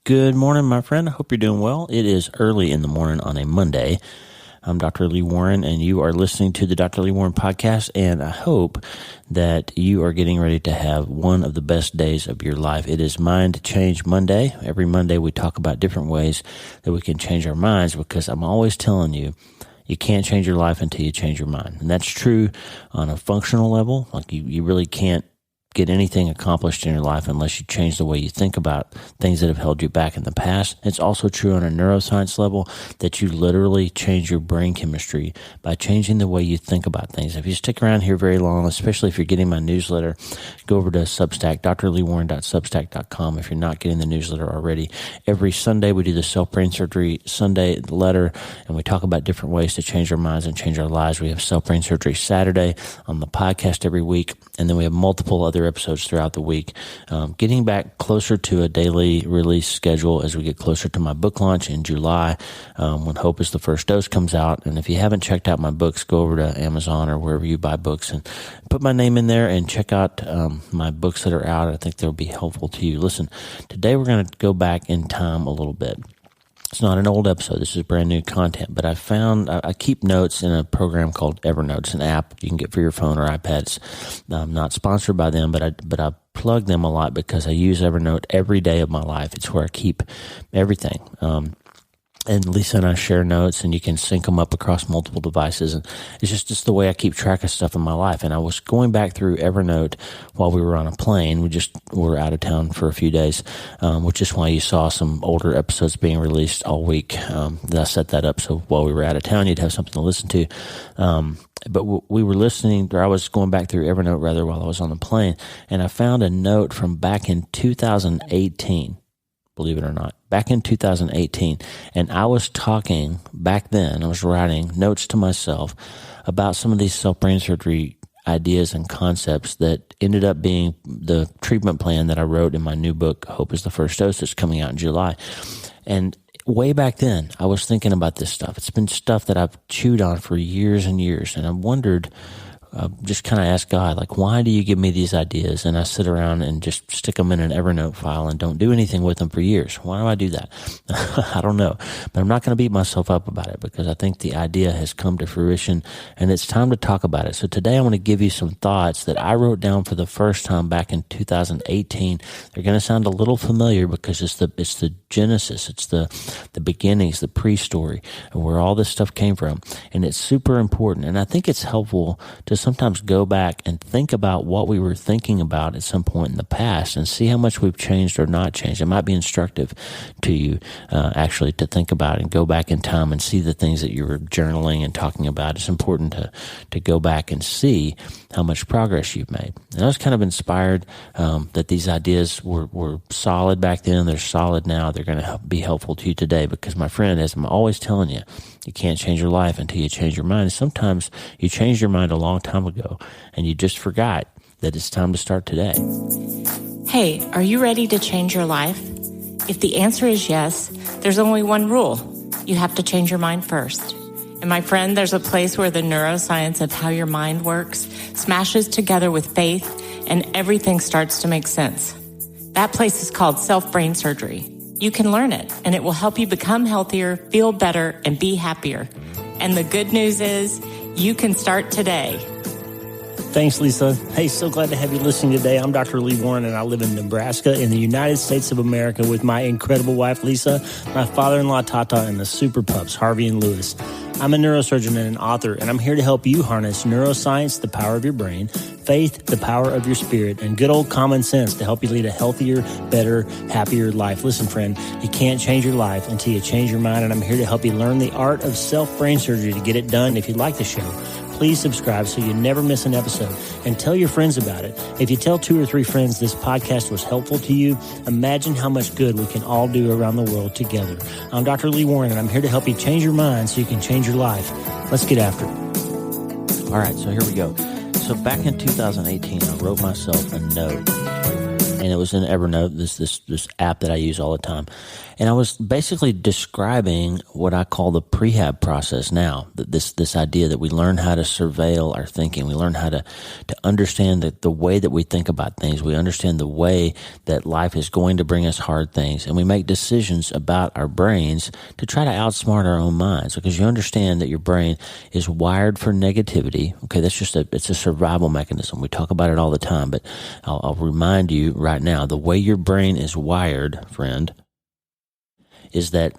Good morning, my friend. I hope you're doing well. It is early in the morning on a Monday. I'm Dr. Lee Warren, and you are listening to the Dr. Lee Warren podcast, and I hope that you are getting ready to have one of the best days of your life. It is Mind Change Monday. Every Monday we talk about different ways that we can change our minds, because I'm always telling you, you can't change your life until you change your mind. And that's true on a functional level. Like you really can't get anything accomplished in your life unless you change the way you think about things that have held you back in the past. It's also true on a neuroscience level that you literally change your brain chemistry by changing the way you think about things. If you stick around here very long, especially if you're getting my newsletter, go over to Substack, drleewarren.substack.com if you're not getting the newsletter already. Every Sunday we do the Self-Brain Surgery Sunday letter, and we talk about different ways to change our minds and change our lives. We have Self-Brain Surgery Saturday on the podcast every week, and then we have multiple other episodes throughout the week. Getting back closer to a daily release schedule as we get closer to my book launch in July, when Hope is the First Dose comes out. And if you haven't checked out my books, go over to Amazon or wherever you buy books and put my name in there and check out my books that are out. I think they'll be helpful to you. Listen, today we're going to go back in time a little bit. It's not an old episode. This is brand new content, but I keep notes in a program called Evernote. It's an app you can get for your phone or iPad. I'm not sponsored by them, but I plug them a lot because I use Evernote every day of my life. It's where I keep everything. And Lisa and I share notes, and you can sync them up across multiple devices. And it's just the way I keep track of stuff in my life. And I was going back through Evernote while we were on a plane. We were out of town for a few days, which is why you saw some older episodes being released all week. I set that up so while we were out of town, you'd have something to listen to. But we were listening, or I was going back through Evernote rather while I was on the plane, and I found a note from back in 2018. Believe it or not, back in 2018. And I was talking back then, I was writing notes to myself about some of these self-brain surgery ideas and concepts that ended up being the treatment plan that I wrote in my new book, Hope is the First Dose, that's coming out in July. And way back then, I was thinking about this stuff. It's been stuff that I've chewed on for years and years. And I wondered, just kind of ask God, like, why do you give me these ideas? And I sit around and just stick them in an Evernote file and don't do anything with them for years. Why do I do that? I don't know, but I'm not going to beat myself up about it because I think the idea has come to fruition and it's time to talk about it. So today I want to give you some thoughts that I wrote down for the first time back in 2018. They're going to sound a little familiar because it's the genesis. It's the beginnings, the pre-story, and where all this stuff came from. And it's super important. And I think it's helpful to sometimes go back and think about what we were thinking about at some point in the past and see how much we've changed or not changed. It might be instructive to you, actually, to think about and go back in time and see the things that you were journaling and talking about. It's important to go back and see how much progress you've made. And I was kind of inspired that these ideas were solid back then. They're solid now. They're going to be helpful to you today because, my friend, as I'm always telling you, you can't change your life until you change your mind. And sometimes you changed your mind a long time ago and you just forgot that it's time to start today. Hey, are you ready to change your life? If the answer is yes, there's only one rule. You have to change your mind first. And my friend, there's a place where the neuroscience of how your mind works smashes together with faith and everything starts to make sense. That place is called Self-Brain Surgery. You can learn it, and it will help you become healthier, feel better, and be happier. And the good news is, you can start today. Thanks, Lisa. Hey, so glad to have you listening today. I'm Dr. Lee Warren, and I live in Nebraska in the United States of America with my incredible wife, Lisa, my father-in-law, Tata, and the super pups, Harvey and Lewis. I'm a neurosurgeon and an author, and I'm here to help you harness neuroscience, the power of your brain, faith, the power of your spirit, and good old common sense to help you lead a healthier, better, happier life. Listen, friend, you can't change your life until you change your mind, and I'm here to help you learn the art of self-brain surgery to get it done. If you like the show, please subscribe so you never miss an episode and tell your friends about it. If you tell 2 or 3 friends this podcast was helpful to you, imagine how much good we can all do around the world together. I'm Dr. Lee Warren, and I'm here to help you change your mind so you can change your life. Let's get after it. All right, so here we go. So back in 2018, I wrote myself a note and it was in Evernote, this app that I use all the time. And I was basically describing what I call the prehab process now, this idea that we learn how to surveil our thinking. We learn how to understand the way that we think about things. We understand the way that life is going to bring us hard things. And we make decisions about our brains to try to outsmart our own minds, because you understand that your brain is wired for negativity. Okay, that's just it's a survival mechanism. We talk about it all the time, but I'll remind you right now, the way your brain is wired, friend, is that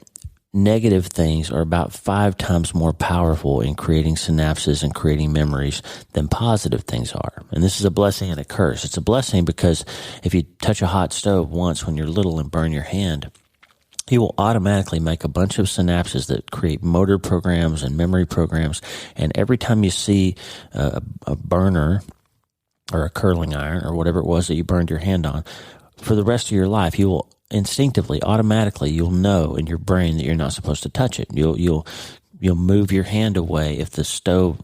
negative things are about 5 times more powerful in creating synapses and creating memories than positive things are. And this is a blessing and a curse. It's a blessing because if you touch a hot stove once when you're little and burn your hand, you will automatically make a bunch of synapses that create motor programs and memory programs. And every time you see a burner or a curling iron or whatever it was that you burned your hand on, for the rest of your life, you will instinctively, automatically, you'll know in your brain that you're not supposed to touch it. You'll move your hand away if the stove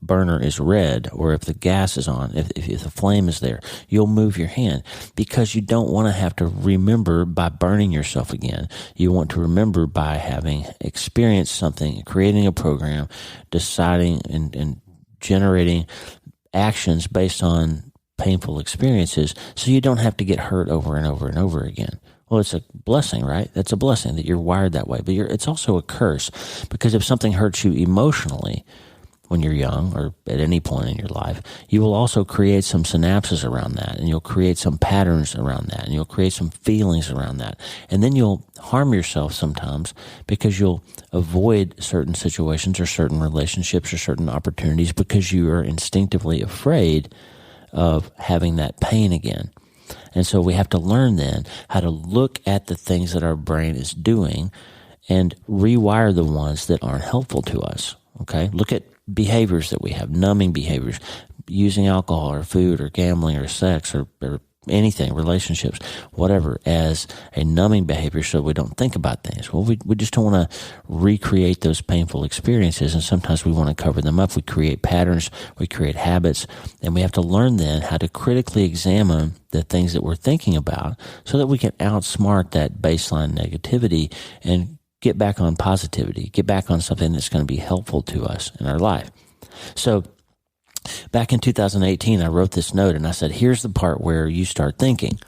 burner is red, or if the gas is on, if the flame is there. You'll move your hand because you don't want to have to remember by burning yourself again. You want to remember by having experienced something, creating a program, deciding and generating actions based on painful experiences, so you don't have to get hurt over and over and over again. Well, it's a blessing, right? That's a blessing that you're wired that way. But it's also a curse, because if something hurts you emotionally when you're young or at any point in your life, you will also create some synapses around that, and you'll create some patterns around that, and you'll create some feelings around that. And then you'll harm yourself sometimes because you'll avoid certain situations or certain relationships or certain opportunities because you are instinctively afraid of having that pain again. And so we have to learn then how to look at the things that our brain is doing and rewire the ones that aren't helpful to us. Okay? Look at behaviors that we have, numbing behaviors, using alcohol or food or gambling or sex or anything, relationships, whatever, as a numbing behavior so we don't think about things. Well, we just don't want to recreate those painful experiences, and sometimes we want to cover them up. We create patterns, we create habits, and we have to learn then how to critically examine the things that we're thinking about so that we can outsmart that baseline negativity and get back on positivity, get back on something that's going to be helpful to us in our life. So back in 2018, I wrote this note and I said, here's the part where you start thinking.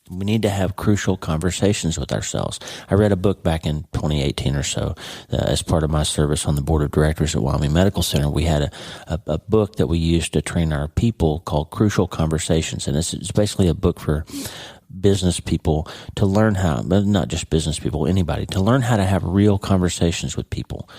We need to have crucial conversations with ourselves. I read a book back in 2018 or so as part of my service on the board of directors at Wyoming Medical Center. We had a book that we used to train our people called Crucial Conversations. And it's basically a book for business people to learn how, but not just business people, anybody, to learn how to have real conversations with people.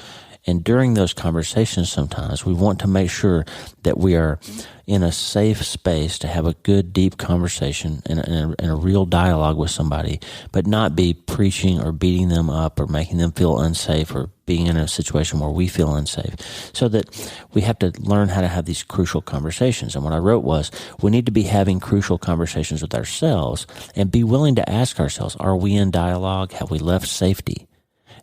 And during those conversations, sometimes we want to make sure that we are in a safe space to have a good, deep conversation and a real dialogue with somebody, but not be preaching or beating them up or making them feel unsafe or being in a situation where we feel unsafe. So that we have to learn how to have these crucial conversations. And what I wrote was, we need to be having crucial conversations with ourselves and be willing to ask ourselves, are we in dialogue? Have we left safety?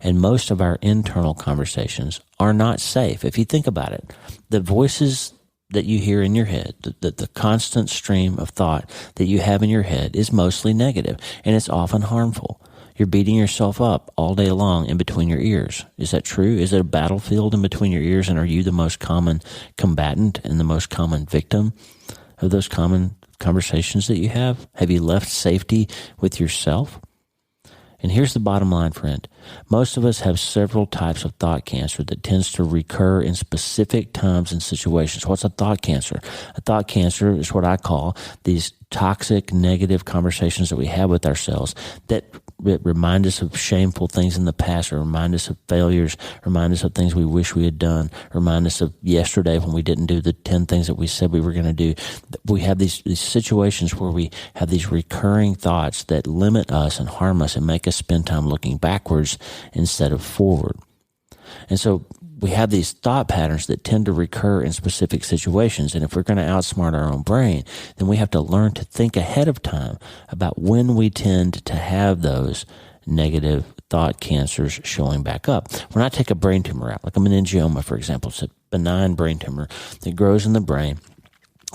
And most of our internal conversations are not safe. If you think about it, the voices that you hear in your head, the constant stream of thought that you have in your head is mostly negative, and it's often harmful. You're beating yourself up all day long in between your ears. Is that true? Is it a battlefield in between your ears, and are you the most common combatant and the most common victim of those common conversations that you have? Have you left safety with yourself? And here's the bottom line, friend. Most of us have several types of thought cancer that tends to recur in specific times and situations. What's a thought cancer? A thought cancer is what I call these toxic, negative conversations that we have with ourselves that remind us of shameful things in the past, or remind us of failures, remind us of things we wish we had done, remind us of yesterday when we didn't do the 10 things that we said we were going to do. We have these situations where we have these recurring thoughts that limit us and harm us and make us spend time looking backwards instead of forward. And so we have these thought patterns that tend to recur in specific situations. And if we're going to outsmart our own brain, then we have to learn to think ahead of time about when we tend to have those negative thought cancers showing back up. When I take a brain tumor out, like a meningioma, for example, it's a benign brain tumor that grows in the brain,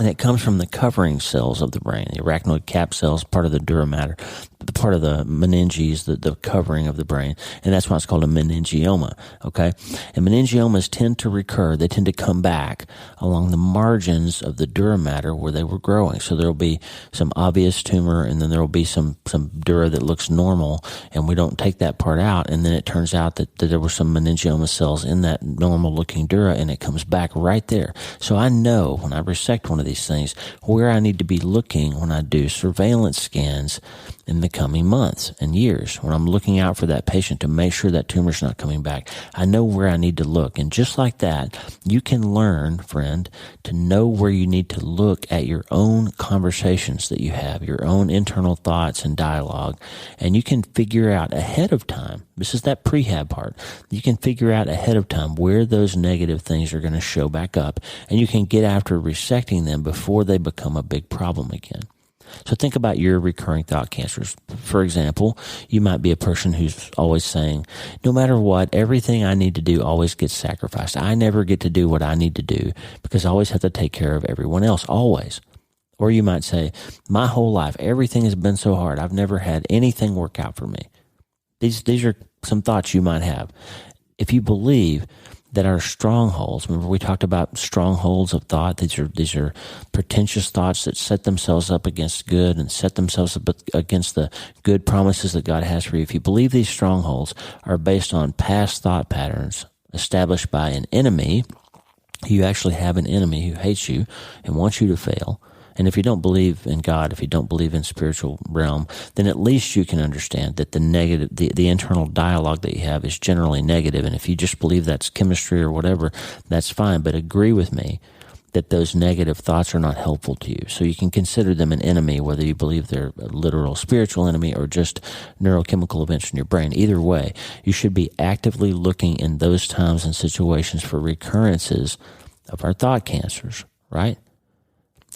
And it comes from the covering cells of the brain, the arachnoid cap cells, part of the dura mater, the part of the meninges, the covering of the brain. And that's why it's called a meningioma, okay? And meningiomas tend to recur. They tend to come back along the margins of the dura mater where they were growing. So there'll be some obvious tumor, and then there'll be some dura that looks normal, and we don't take that part out. And then it turns out that there were some meningioma cells in that normal-looking dura, and it comes back right there. So I know when I resect one of these things where I need to be looking when I do surveillance scans in the coming months and years. When I'm looking out for that patient to make sure that tumor's not coming back, I know where I need to look. And just like that, you can learn, friend, to know where you need to look at your own conversations that you have, your own internal thoughts and dialogue, and you can figure out ahead of time. This is that prehab part. You can figure out ahead of time where those negative things are going to show back up, and you can get after resecting them before they become a big problem again. So think about your recurring thought cancers. For example, you might be a person who's always saying, no matter what, everything I need to do always gets sacrificed. I never get to do what I need to do because I always have to take care of everyone else, always. Or you might say, my whole life, everything has been so hard. I've never had anything work out for me. These are some thoughts you might have. If you believe that our strongholds, remember we talked about strongholds of thought. These are pretentious thoughts that set themselves up against good and set themselves up against the good promises that God has for you. If you believe these strongholds are based on past thought patterns established by an enemy, you actually have an enemy who hates you and wants you to fail. And if you don't believe in God, if you don't believe in spiritual realm, then at least you can understand that the internal dialogue that you have is generally negative. And if you just believe that's chemistry or whatever, that's fine. But agree with me that those negative thoughts are not helpful to you. So you can consider them an enemy, whether you believe they're a literal spiritual enemy or just neurochemical events in your brain. Either way, you should be actively looking in those times and situations for recurrences of our thought cancers, right?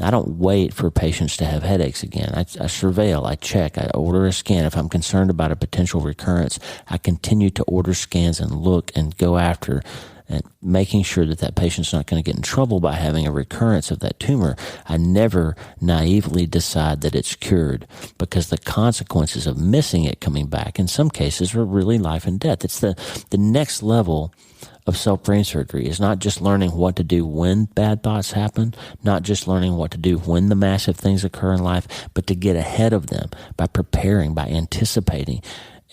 I don't wait for patients to have headaches again. I surveil, I check, I order a scan. If I'm concerned about a potential recurrence, I continue to order scans and look and go after and making sure that that patient's not going to get in trouble by having a recurrence of that tumor. I never naively decide that it's cured because the consequences of missing it coming back in some cases are really life and death. It's the next level of self-brain surgery is not just learning what to do when bad thoughts happen, not just learning what to do when the massive things occur in life, but to get ahead of them by preparing, by anticipating,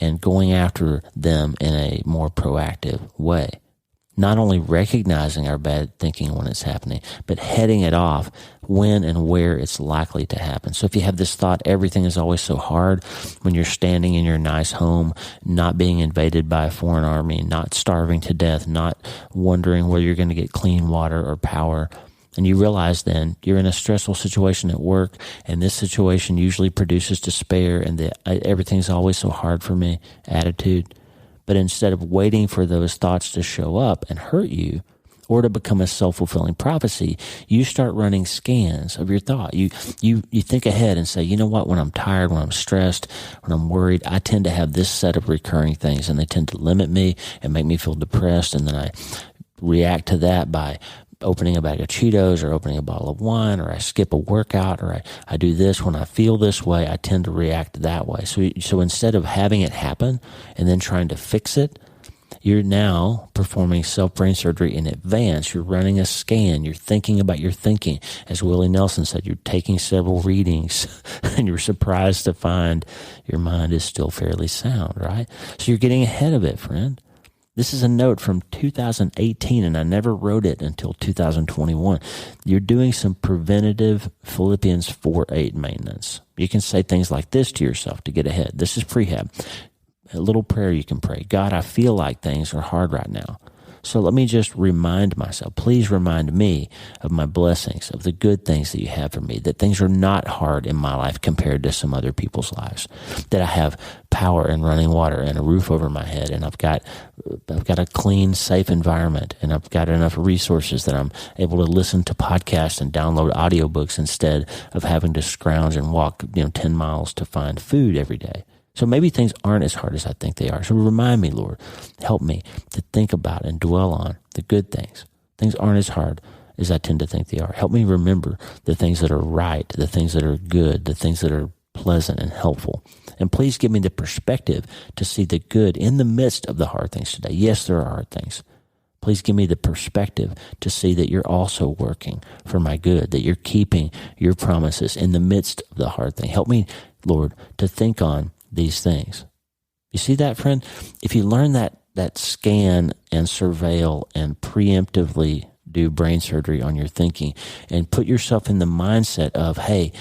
and going after them in a more proactive way. Not only recognizing our bad thinking when it's happening, but heading it off when and where it's likely to happen. So if you have this thought, everything is always so hard when you're standing in your nice home, not being invaded by a foreign army, not starving to death, not wondering whether you're going to get clean water or power, and you realize then you're in a stressful situation at work, and this situation usually produces despair and everything's always so hard for me attitude. But instead of waiting for those thoughts to show up and hurt you or to become a self-fulfilling prophecy, you start running scans of your thought. You think ahead and say, you know what, when I'm tired, when I'm stressed, when I'm worried, I tend to have this set of recurring things, and they tend to limit me and make me feel depressed, and then I react to that by opening a bag of Cheetos or opening a bottle of wine, or I skip a workout, or I do this. When I feel this way, I tend to react that way. So instead of having it happen and then trying to fix it, you're now performing self-brain surgery in advance. You're running a scan. You're thinking about your thinking. As Willie Nelson said, you're taking several readings and you're surprised to find your mind is still fairly sound, right? So you're getting ahead of it, friend. This is a note from 2018, and I never wrote it until 2021. You're doing some preventative Philippians 4:8 maintenance. You can say things like this to yourself to get ahead. This is prehab. A little prayer you can pray. God, I feel like things are hard right now. So let me just remind myself, please remind me of my blessings, of the good things that you have for me, that things are not hard in my life compared to some other people's lives, that I have power and running water and a roof over my head, and I've got a clean, safe environment, and I've got enough resources that I'm able to listen to podcasts and download audiobooks instead of having to scrounge and walk 10 miles to find food every day. So maybe things aren't as hard as I think they are. So remind me, Lord, help me to think about and dwell on the good things. Things aren't as hard as I tend to think they are. Help me remember the things that are right, the things that are good, the things that are pleasant and helpful. And please give me the perspective to see the good in the midst of the hard things today. Yes, there are hard things. Please give me the perspective to see that you're also working for my good, that you're keeping your promises in the midst of the hard thing. Help me, Lord, to think on these things. You see that, friend? If you learn that scan and surveil and preemptively do brain surgery on your thinking and put yourself in the mindset of, hey,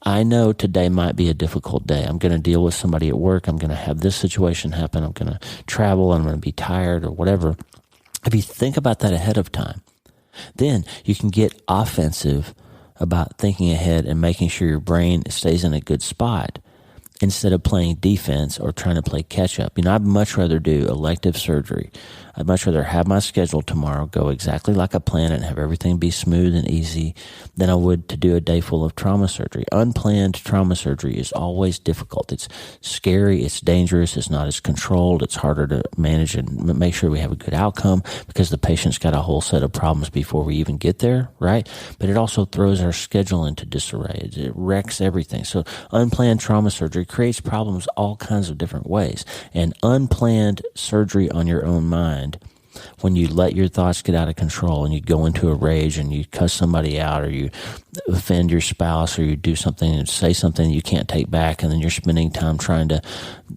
I know today might be a difficult day. I'm going to deal with somebody at work. I'm going to have this situation happen. I'm going to travel. I'm going to be tired or whatever. If you think about that ahead of time, then you can get offensive about thinking ahead and making sure your brain stays in a good spot instead of playing defense or trying to play catch up. I'd much rather do elective surgery. I'd much rather have my schedule tomorrow go exactly like I planned it and have everything be smooth and easy than I would to do a day full of trauma surgery. Unplanned trauma surgery is always difficult. It's scary. It's dangerous. It's not as controlled. It's harder to manage and make sure we have a good outcome because the patient's got a whole set of problems before we even get there, right? But it also throws our schedule into disarray. It wrecks everything. So unplanned trauma surgery creates problems all kinds of different ways. And unplanned surgery on your own mind, when you let your thoughts get out of control and you go into a rage and you cuss somebody out or you offend your spouse or you do something and say something you can't take back, and then you're spending time trying to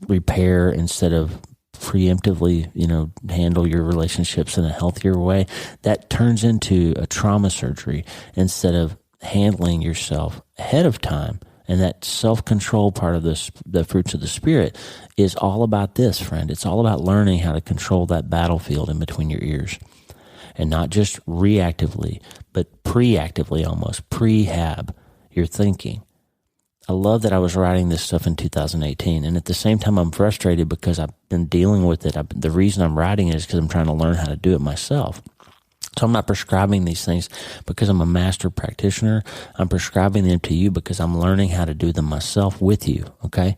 repair instead of preemptively, handle your relationships in a healthier way, that turns into a trauma surgery instead of handling yourself ahead of time. And that self-control part of the fruits of the Spirit is all about this, friend. It's all about learning how to control that battlefield in between your ears. And not just reactively, but preactively almost, prehab your thinking. I love that I was writing this stuff in 2018. And at the same time, I'm frustrated because I've been dealing with it. The reason I'm writing it is because I'm trying to learn how to do it myself. So I'm not prescribing these things because I'm a master practitioner. I'm prescribing them to you because I'm learning how to do them myself with you, okay?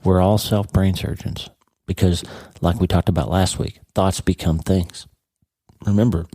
We're all self-brain surgeons because, like we talked about last week, thoughts become things. Remember,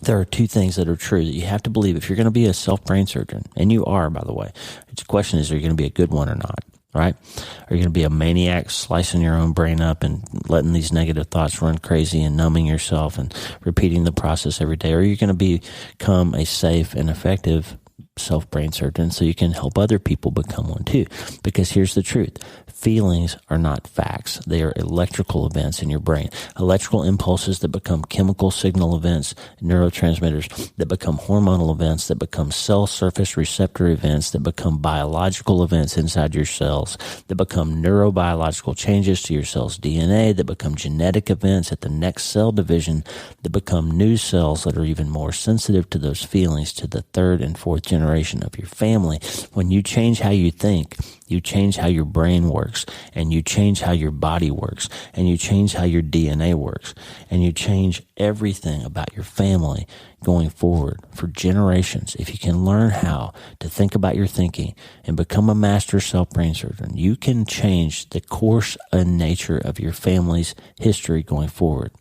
there are two things that are true that you have to believe if you're going to be a self-brain surgeon, and you are, by the way. The question is, are you going to be a good one or not? Right? Are you going to be a maniac slicing your own brain up and letting these negative thoughts run crazy and numbing yourself and repeating the process every day? Or are you going to become a safe and effective self-brain surgeon so you can help other people become one too? Because here's the truth. Feelings are not facts. They are electrical events in your brain. Electrical impulses that become chemical signal events, neurotransmitters that become hormonal events, that become cell surface receptor events, that become biological events inside your cells, that become neurobiological changes to your cell's DNA, that become genetic events at the next cell division, that become new cells that are even more sensitive to those feelings to the third and fourth generation of your family. When you change how you think, you change how your brain works, and you change how your body works, and you change how your DNA works, and you change everything about your family going forward for generations. If you can learn how to think about your thinking and become a master self-brain surgeon, you can change the course and nature of your family's history going forward.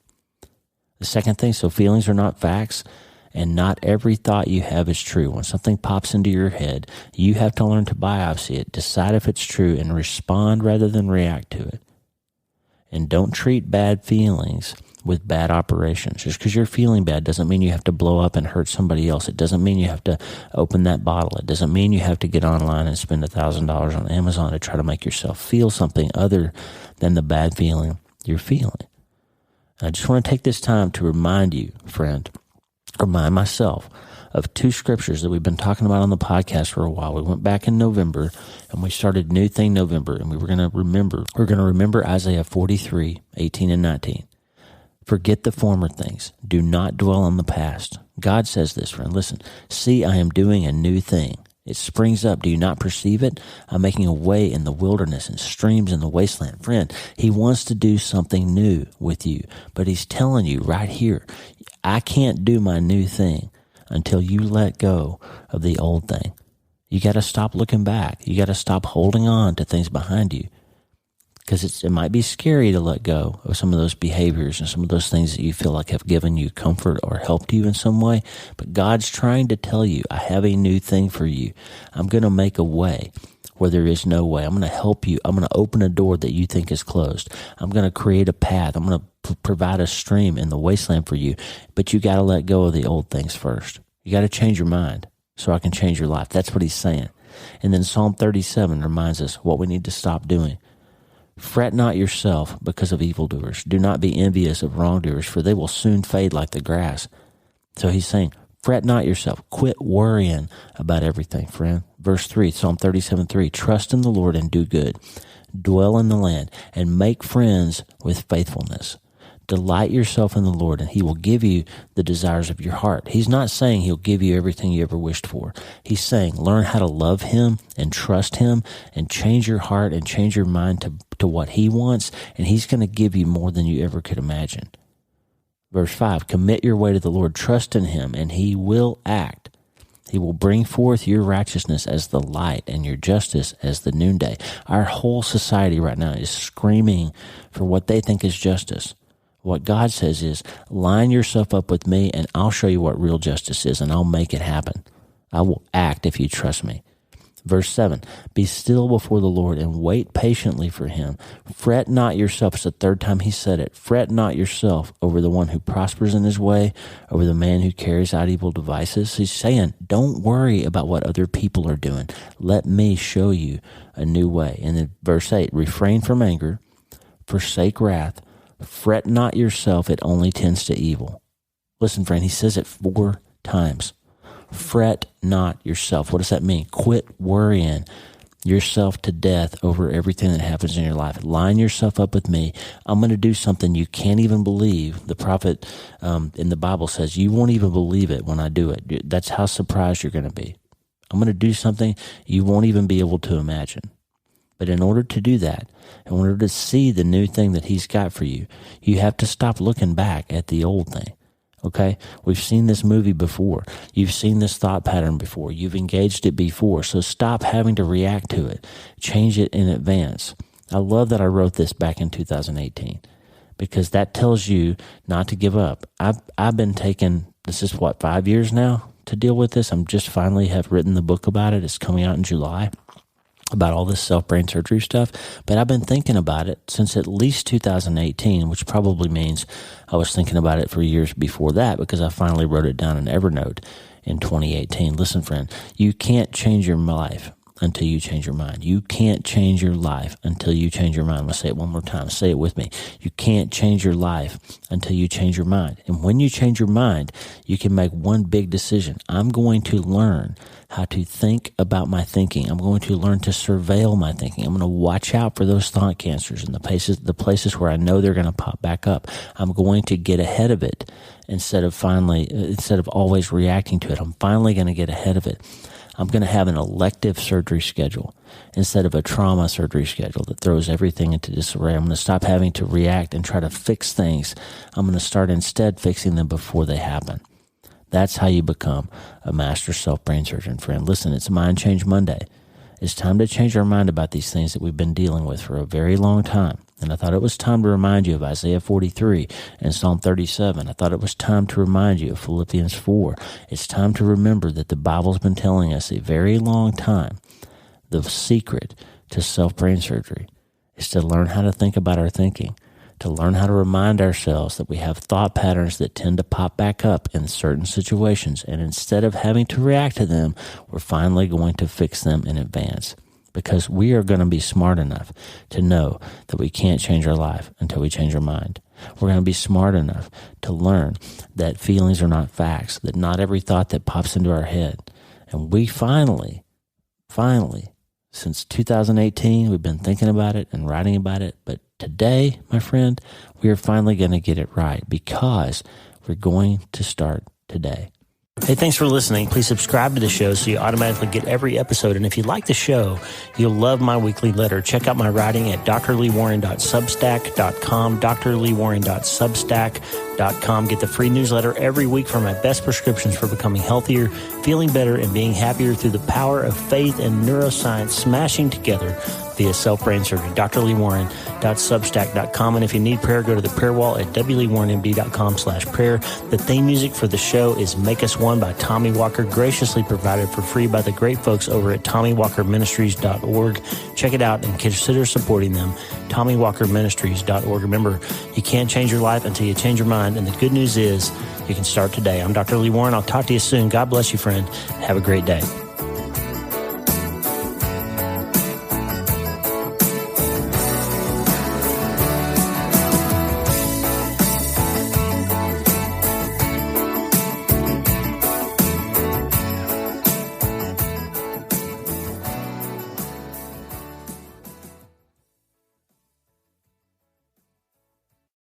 The second thing, so feelings are not facts. And not every thought you have is true. When something pops into your head, you have to learn to biopsy it, decide if it's true, and respond rather than react to it. And don't treat bad feelings with bad operations. Just because you're feeling bad doesn't mean you have to blow up and hurt somebody else. It doesn't mean you have to open that bottle. It doesn't mean you have to get online and spend $1,000 on Amazon to try to make yourself feel something other than the bad feeling you're feeling. I just want to take this time to remind you, friend, remind myself of two scriptures that we've been talking about on the podcast for a while. We went back in November and we started New Thing November, and we're going to remember Isaiah 43, 18 and 19. Forget the former things. Do not dwell on the past. God says this, friend. Listen, see, I am doing a new thing. It springs up. Do you not perceive it? I'm making a way in the wilderness and streams in the wasteland. Friend, he wants to do something new with you, but he's telling you right here, I can't do my new thing until you let go of the old thing. You got to stop looking back. You got to stop holding on to things behind you. because it might be scary to let go of some of those behaviors and some of those things that you feel like have given you comfort or helped you in some way. But God's trying to tell you, I have a new thing for you. I'm going to make a way where there is no way. I'm going to help you. I'm going to open a door that you think is closed. I'm going to create a path. I'm going to provide a stream in the wasteland for you. But you got to let go of the old things first. You got to change your mind so I can change your life. That's what he's saying. And then Psalm 37 reminds us what we need to stop doing. Fret not yourself because of evildoers. Do not be envious of wrongdoers, for they will soon fade like the grass. So he's saying, fret not yourself. Quit worrying about everything, friend. Verse 3, Psalm 37:3, trust in the Lord and do good. Dwell in the land and make friends with faithfulness. Delight yourself in the Lord, and he will give you the desires of your heart. He's not saying he'll give you everything you ever wished for. He's saying learn how to love him and trust him and change your heart and change your mind to what he wants, and he's going to give you more than you ever could imagine. Verse 5, commit your way to the Lord. Trust in him, and he will act. He will bring forth your righteousness as the light and your justice as the noonday. Our whole society right now is screaming for what they think is justice. What God says is, line yourself up with me and I'll show you what real justice is and I'll make it happen. I will act if you trust me. Verse 7, be still before the Lord and wait patiently for him. Fret not yourself. It's the third time he said it. Fret not yourself over the one who prospers in his way, over the man who carries out evil devices. He's saying, don't worry about what other people are doing. Let me show you a new way. And then verse 8, refrain from anger, forsake wrath, fret not yourself, it only tends to evil. Listen, friend, he says it 4 times. Fret not yourself. What does that mean? Quit worrying yourself to death over everything that happens in your life. Line yourself up with me. I'm going to do something you can't even believe. The prophet in the Bible says, you won't even believe it when I do it. That's how surprised you're going to be. I'm going to do something you won't even be able to imagine. But in order to do that, in order to see the new thing that he's got for you, you have to stop looking back at the old thing. Okay? We've seen this movie before. You've seen this thought pattern before. You've engaged it before. So stop having to react to it. Change it in advance. I love that I wrote this back in 2018 because that tells you not to give up. I've been taking, this is 5 years now to deal with this. I'm just finally have written the book about it. It's coming out in July. About all this self-brain surgery stuff, but I've been thinking about it since at least 2018, which probably means I was thinking about it for years before that because I finally wrote it down in Evernote in 2018. Listen, friend, you can't change your life until you change your mind. You can't change your life until you change your mind. I'm going to say it one more time. Say it with me. You can't change your life until you change your mind. And when you change your mind, you can make one big decision. I'm going to learn how to think about my thinking. I'm going to learn to surveil my thinking. I'm going to watch out for those thought cancers and the places where I know they're going to pop back up. I'm going to get ahead of it instead of always reacting to it. I'm finally going to get ahead of it. I'm going to have an elective surgery schedule instead of a trauma surgery schedule that throws everything into disarray. I'm going to stop having to react and try to fix things. I'm going to start instead fixing them before they happen. That's how you become a master self-brain surgeon, friend. Listen, it's Mind Change Monday. It's time to change our mind about these things that we've been dealing with for a very long time. And I thought it was time to remind you of Isaiah 43 and Psalm 37. I thought it was time to remind you of Philippians 4. It's time to remember that the Bible's been telling us a very long time the secret to self-brain surgery is to learn how to think about our thinking, to learn how to remind ourselves that we have thought patterns that tend to pop back up in certain situations. And instead of having to react to them, we're finally going to fix them in advance. Because we are going to be smart enough to know that we can't change our life until we change our mind. We're going to be smart enough to learn that feelings are not facts, that not every thought that pops into our head. And we finally, since 2018, we've been thinking about it and writing about it. But today, my friend, we are finally going to get it right because we're going to start today. Hey, thanks for listening. Please subscribe to the show so you automatically get every episode. And if you like the show, you'll love my weekly letter. Check out my writing at drleewarren.substack.com, drleewarren.substack.com. Get the free newsletter every week for my best prescriptions for becoming healthier, feeling better, and being happier through the power of faith and neuroscience smashing together. via self-brain surgery. drleewarren.substack.com. And if you need prayer, go to the prayer wall at wleewarrenmd.com/prayer. The theme music for the show is Make Us One by Tommy Walker, graciously provided for free by the great folks over at TommyWalkerMinistries.org. Check it out and consider supporting them. TommyWalkerMinistries.org. Remember, you can't change your life until you change your mind, and the good news is you can start today. I'm Dr. Lee Warren. I'll talk to you soon. God bless you, friend. Have a great day.